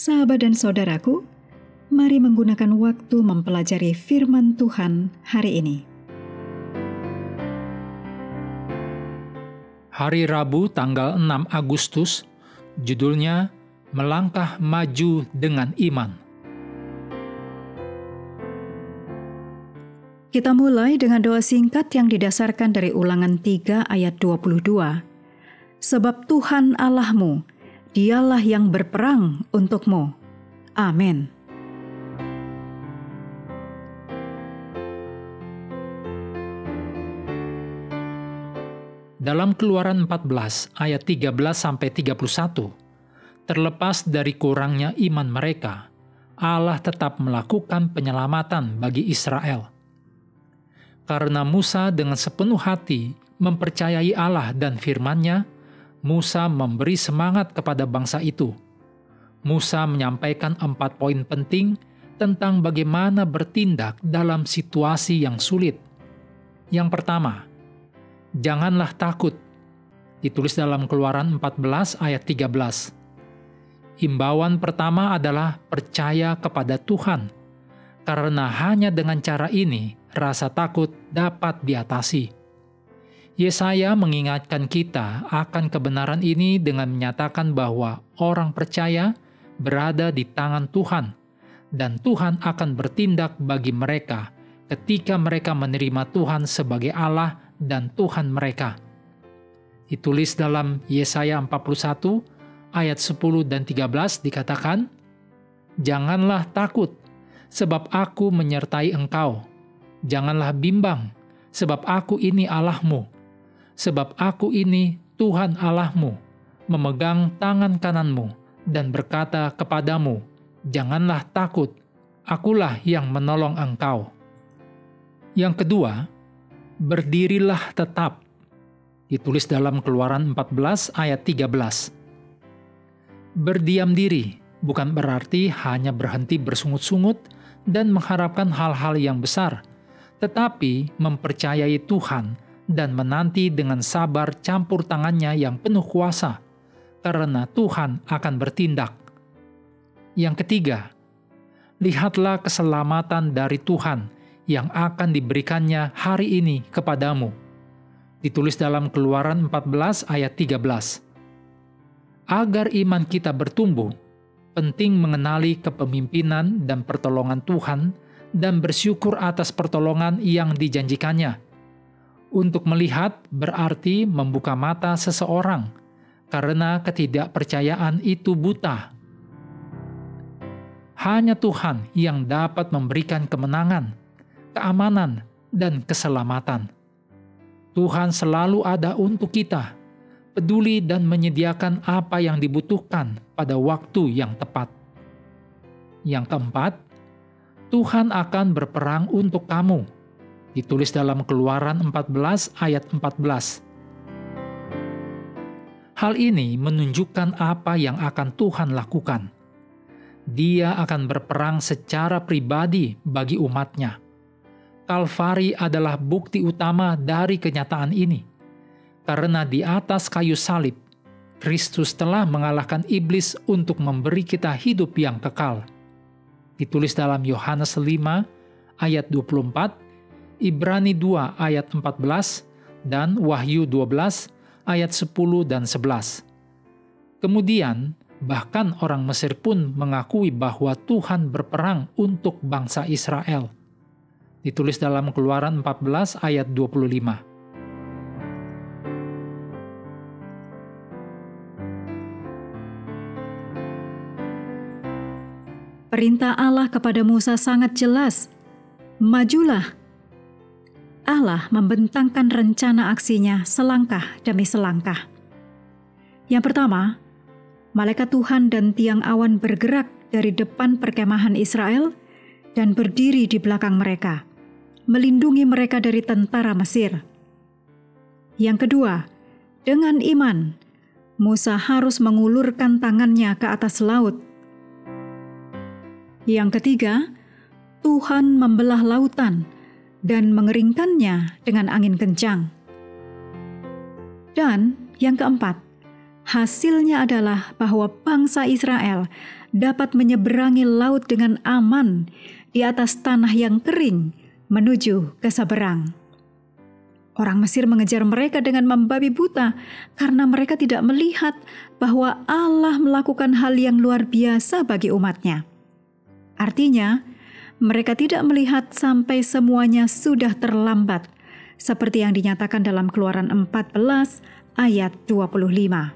Sahabat dan saudaraku, mari menggunakan waktu mempelajari firman Tuhan hari ini. Hari Rabu tanggal 6 Agustus, judulnya Melangkah Maju dengan Iman. Kita mulai dengan doa singkat yang didasarkan dari Ulangan 3 ayat 22. Sebab Tuhan Allahmu, Dialah yang berperang untukmu. Amin. Dalam Keluaran 14 ayat 13-31, terlepas dari kurangnya iman mereka, Allah tetap melakukan penyelamatan bagi Israel. Karena Musa dengan sepenuh hati mempercayai Allah dan firman-Nya, Musa memberi semangat kepada bangsa itu. Musa menyampaikan 4 poin penting tentang bagaimana bertindak dalam situasi yang sulit. Yang pertama, janganlah takut. Ditulis dalam Keluaran 14 ayat 13. Imbauan pertama adalah percaya kepada Tuhan, karena hanya dengan cara ini rasa takut dapat diatasi. Yesaya mengingatkan kita akan kebenaran ini dengan menyatakan bahwa orang percaya berada di tangan Tuhan, dan Tuhan akan bertindak bagi mereka ketika mereka menerima Tuhan sebagai Allah dan Tuhan mereka. Ditulis dalam Yesaya 41 ayat 10 dan 13 dikatakan, "Janganlah takut, sebab aku menyertai engkau. Janganlah bimbang, sebab aku ini Allahmu. Sebab aku ini Tuhan Allahmu, memegang tangan kananmu dan berkata kepadamu, janganlah takut, akulah yang menolong engkau." Yang kedua, berdirilah tetap. Ditulis dalam Keluaran 14 ayat 13. Berdiam diri bukan berarti hanya berhenti bersungut-sungut dan mengharapkan hal-hal yang besar, tetapi mempercayai Tuhan dan menanti dengan sabar campur tangannya yang penuh kuasa, karena Tuhan akan bertindak. Yang ketiga, lihatlah keselamatan dari Tuhan yang akan diberikannya hari ini kepadamu. Ditulis dalam Keluaran 14 ayat 13. Agar iman kita bertumbuh, penting mengenali kepemimpinan dan pertolongan Tuhan dan bersyukur atas pertolongan yang dijanjikannya. Untuk melihat berarti membuka mata seseorang, karena ketidakpercayaan itu buta. Hanya Tuhan yang dapat memberikan kemenangan, keamanan, dan keselamatan. Tuhan selalu ada untuk kita, peduli dan menyediakan apa yang dibutuhkan pada waktu yang tepat. Yang keempat, Tuhan akan berperang untuk kamu. Ditulis dalam Keluaran 14 ayat 14. Hal ini menunjukkan apa yang akan Tuhan lakukan. Dia akan berperang secara pribadi bagi umatnya. Kalvari adalah bukti utama dari kenyataan ini. Karena di atas kayu salib, Kristus telah mengalahkan iblis untuk memberi kita hidup yang kekal. Ditulis dalam Yohanes 5 ayat 24, Ibrani 2 ayat 14, dan Wahyu 12 ayat 10 dan 11. Kemudian, bahkan orang Mesir pun mengakui bahwa Tuhan berperang untuk bangsa Israel. Ditulis dalam Keluaran 14 ayat 25. Perintah Allah kepada Musa sangat jelas. Majulah. Allah membentangkan rencana aksinya selangkah demi selangkah. Yang pertama, malaikat Tuhan dan tiang awan bergerak dari depan perkemahan Israel dan berdiri di belakang mereka, melindungi mereka dari tentara Mesir. Yang kedua, dengan iman, Musa harus mengulurkan tangannya ke atas laut. Yang ketiga, Tuhan membelah lautan dan mengeringkannya dengan angin kencang. Dan yang keempat, Hasilnya adalah bahwa bangsa Israel dapat menyeberangi laut dengan aman di atas tanah yang kering menuju ke seberang. Orang Mesir mengejar mereka dengan membabi buta karena mereka tidak melihat bahwa Allah melakukan hal yang luar biasa bagi umatnya. Artinya, mereka tidak melihat sampai semuanya sudah terlambat, seperti yang dinyatakan dalam Keluaran 14 ayat 25.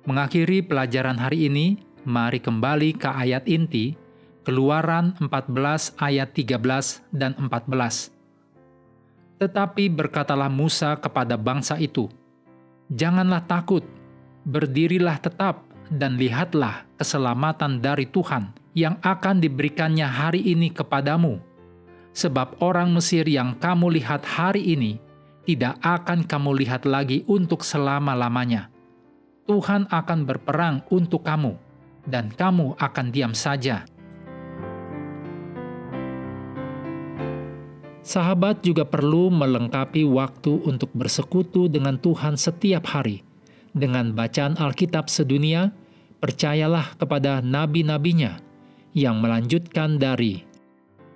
Mengakhiri pelajaran hari ini, mari kembali ke ayat inti, Keluaran 14 ayat 13 dan 14. Tetapi berkatalah Musa kepada bangsa itu, "Janganlah takut, berdirilah tetap dan lihatlah keselamatan dari Tuhan yang akan diberikannya hari ini kepadamu. Sebab orang Mesir yang kamu lihat hari ini, tidak akan kamu lihat lagi untuk selama-lamanya. Tuhan akan berperang untuk kamu, dan kamu akan diam saja." Sahabat juga perlu melengkapi waktu untuk bersekutu dengan Tuhan setiap hari. Dengan bacaan Alkitab sedunia, percayalah kepada nabi-nabinya yang melanjutkan dari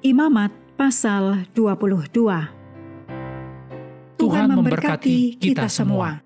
Imamat pasal 22. Tuhan memberkati kita semua.